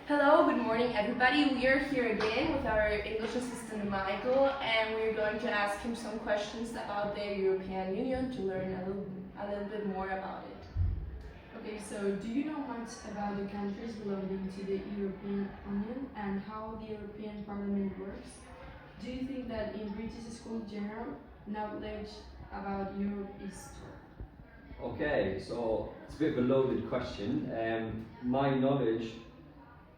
Hello, good morning everybody. We are here again with our English assistant Michael, and we're going to ask him some questions about the European Union to learn a little bit more about it. Okay, so do you know much about the countries belonging to the European Union and how the European Parliament works? Do you think that in British school general knowledge about Europe is taught? Okay, so it's a bit of a loaded question. My knowledge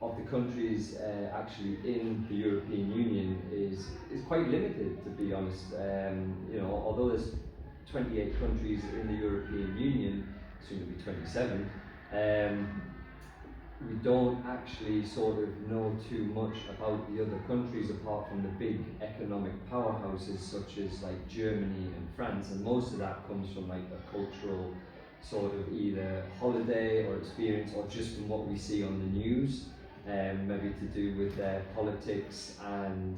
of the countries actually in the European Union is quite limited, to be honest. Although there's 28 countries in the European Union, soon to be 27, we don't actually sort of know too much about the other countries apart from the big economic powerhouses such as like Germany and France, and most of that comes from like a cultural sort of either holiday or experience or just from what we see on the news, maybe to do with politics and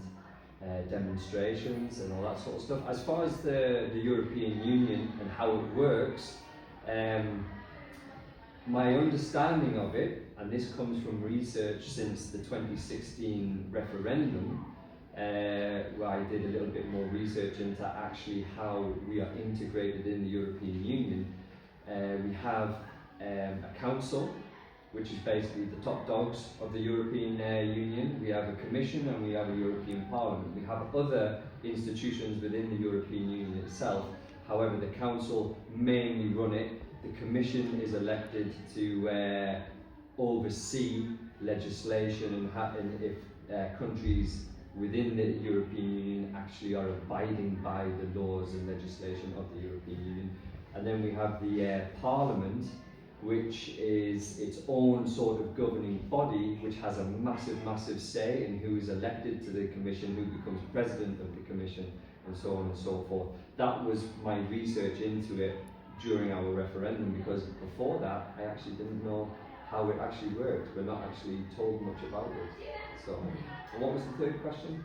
demonstrations and all that sort of stuff. As far as the European Union and how it works, my understanding of it, and this comes from research since the 2016 referendum, where I did a little bit more research into actually how we are integrated in the European Union. We have a council, which is basically the top dogs of the European Union. We have a commission and we have a European Parliament. We have other institutions within the European Union itself. However, the council mainly run it. The commission is elected to oversee legislation and if countries within the European Union actually are abiding by the laws and legislation of the European Union. And then we have the Parliament, which is its own sort of governing body, which has a massive say in who is elected to the Commission, who becomes president of the Commission, and so on and so forth. That was my research into it during our referendum, because before that I actually didn't know how it actually worked. We're not actually told much about it. So, and what was the third question?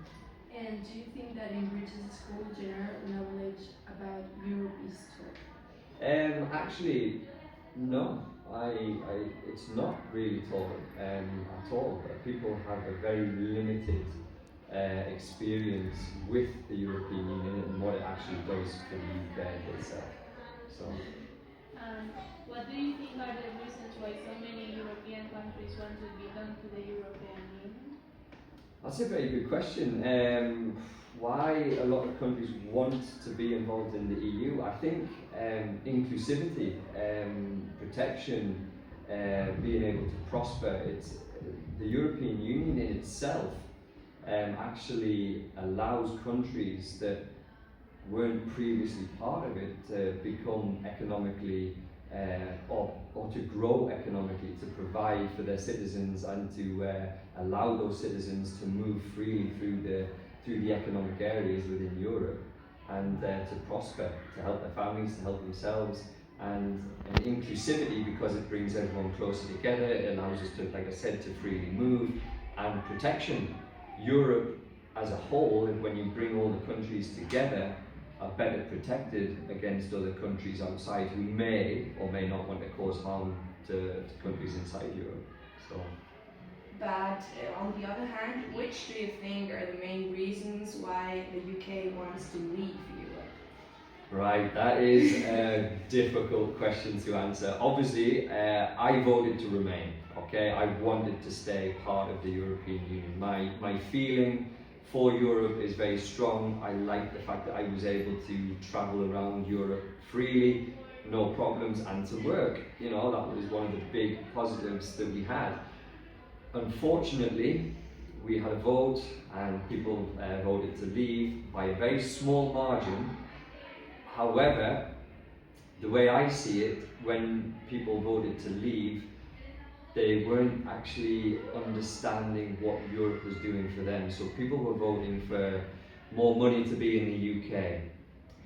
And do you think that in British school general knowledge about Europe is taught? Actually, no. It's not really taught at all. People have a very limited experience with the European Union and what it actually does for the UK itself. So. What do you think are the reasons why so many European countries want to belong to the European Union? That's a very good question. Why a lot of countries want to be involved in the EU? I think inclusivity, protection, being able to prosper. It's the European Union in itself actually allows countries that weren't previously part of it to become economically or to grow economically, to provide for their citizens and to allow those citizens to move freely through the economic areas within Europe and to prosper, to help their families, to help themselves, and inclusivity because it brings everyone closer together. It allows us to, like I said, to freely move, and protection. Europe as a whole, and when you bring all the countries together, are better protected against other countries outside who may or may not want to cause harm to countries inside Europe. So. But on the other hand, which do you think are the main reasons why the UK wants to leave Europe? Right, that is a difficult question to answer. Obviously, I voted to remain, okay? I wanted to stay part of the European Union. My feeling for Europe is very strong. I like the fact that I was able to travel around Europe freely, no problems, and to work. You know, that was one of the big positives that we had. Unfortunately, we had a vote and people voted to leave by a very small margin. However, the way I see it, when people voted to leave, they weren't actually understanding what Europe was doing for them. So people were voting for more money to be in the UK,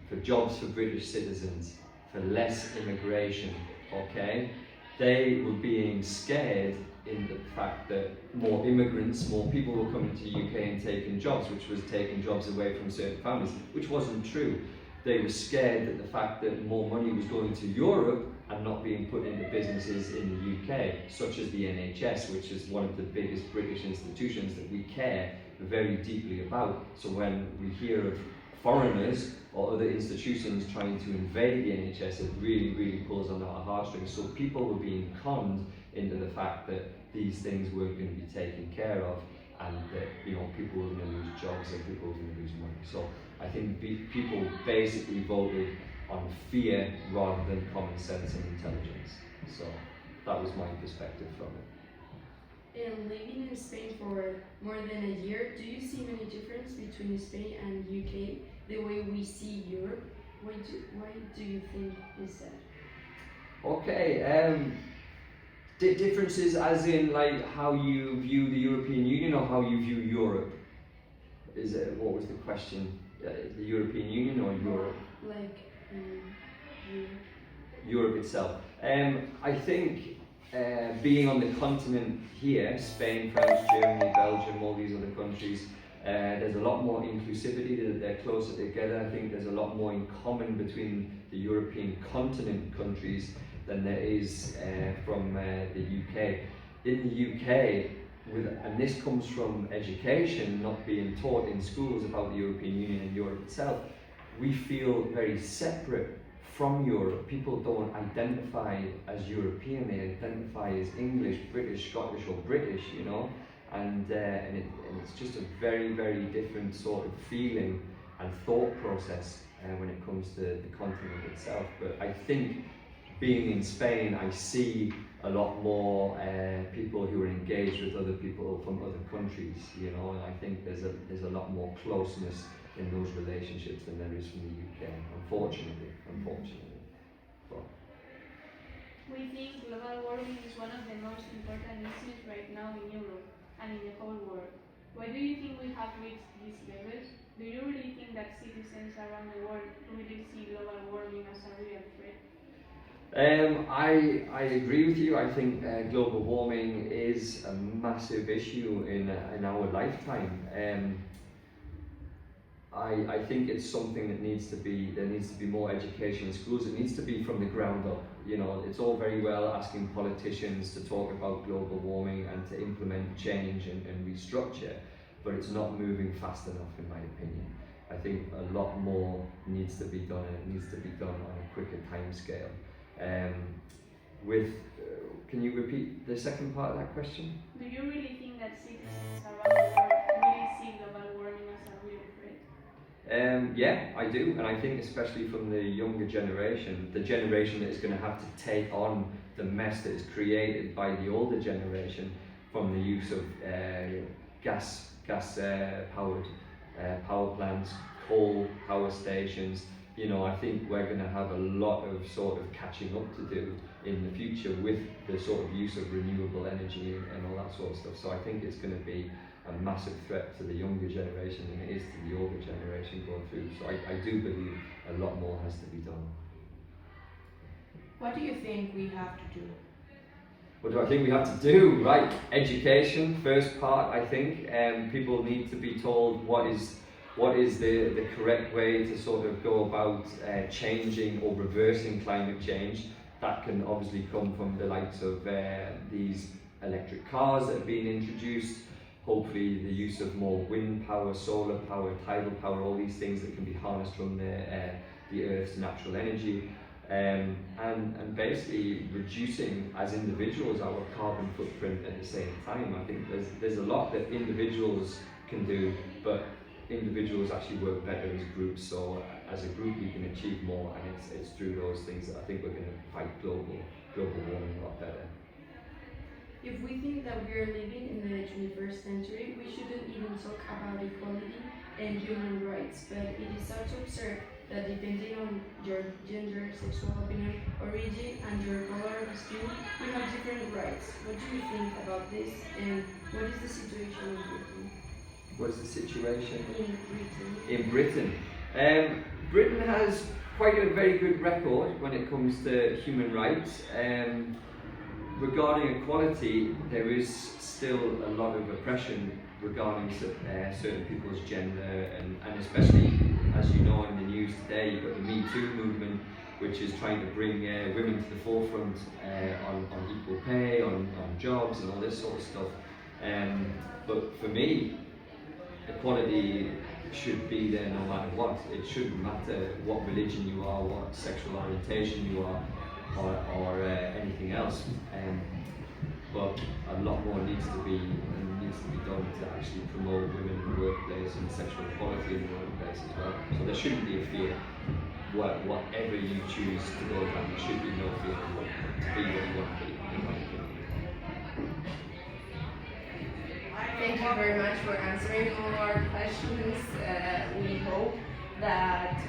for jobs for British citizens, for less immigration, okay? They were being scared in the fact that more immigrants, more people were coming to the UK and taking jobs, which was taking jobs away from certain families, which wasn't true. they were scared that the fact that more money was going to Europe and not being put into businesses in the UK, such as the NHS, which is one of the biggest British institutions that we care very deeply about. So when we hear of foreigners or other institutions trying to invade the NHS, it really pulls on our heartstrings. So people were being conned into the fact that these things weren't going to be taken care of, and that people were going to lose jobs and people were going to lose money. So I think people basically voted on fear rather than common sense and intelligence. So that was my perspective from it. And living in Spain for more than a year, do you see any difference between Spain and UK, the way we see Europe? Why do you think is that? Okay, differences as in like how you view the European Union or how you view Europe? What was the question? The European Union or Europe? Like Europe itself. I think being on the continent here, Spain, France, Germany, Belgium, all these other countries, there's a lot more inclusivity, that they're closer together. I think there's a lot more in common between the European continent countries than there is from the UK. In the UK, and this comes from education, not being taught in schools about the European Union and Europe itself, we feel very separate from Europe. People don't identify as European, they identify as English, British, Scottish or British, and it's just a very different sort of feeling and thought process when it comes to the continent itself. But I think being in Spain, I see a lot more people who are engaged with other people from other countries, and I think there's a lot more closeness in those relationships than there is from the UK, unfortunately. But we think global warming is one of the most important issues right now in Europe and in the whole world. Why do you think we have reached this level? Do you really think that citizens around the world really see global warming as a real threat? I agree with you. I think global warming is a massive issue in our lifetime. I think it's something that there needs to be more education in schools. It needs to be from the ground up. It's all very well asking politicians to talk about global warming and to implement change and restructure, but it's not moving fast enough in my opinion. I think a lot more needs to be done, and it needs to be done on a quicker time scale. Can you repeat the second part of that question? Do you really think that citizens around the world really see global warming as a real threat? Yeah, I do, and I think especially from the younger generation, the generation that is going to have to take on the mess that is created by the older generation from the use of gas powered power plants, coal power stations. I think we're going to have a lot of sort of catching up to do in the future with the sort of use of renewable energy and all that sort of stuff. So I think it's going to be a massive threat to the younger generation than it is to the older generation going through. So I do believe a lot more has to be done. What do you think we have to do? What do I think we have to do? Right, education, first part, I think. People need to be told what is the correct way to sort of go about changing or reversing climate change. That can obviously come from the likes of these electric cars that have been introduced, hopefully the use of more wind power, solar power, tidal power, all these things that can be harnessed from the Earth's natural energy, and basically reducing as individuals our carbon footprint at the same time. I think there's a lot that individuals can do, but individuals actually work better as groups. So as a group we can achieve more, and it's through those things that I think we're going to fight global warming a lot better. If we think that we are living in the 21st century, we shouldn't even talk about equality and human rights, but it is also absurd that depending on your gender, sexual opinion, origin, and your color of skin, you have different rights. What do you think about this, and what is the situation in Britain? What is the situation? In Britain. In Britain. Britain has quite a very good record when it comes to human rights. Regarding equality, there is still a lot of oppression regarding certain people's gender and especially as you know in the news today, you've got the Me Too movement, which is trying to bring women to the forefront on equal pay, on jobs and all this sort of stuff. But for me, equality should be there no matter what. It shouldn't matter what religion you are, what sexual orientation you are, or anything else. But a lot more needs to be done to actually promote women in the workplace and sexual equality in the workplace as well. So there shouldn't be a fear. Whatever you choose to go down, there should be no fear to be what you want to be, in my opinion. Thank you very much for answering all our questions. We hope that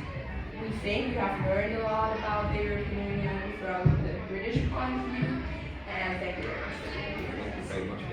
we think you have learned a lot about the European Union from the British point of view. And thank you very much for being here. Thank you very much.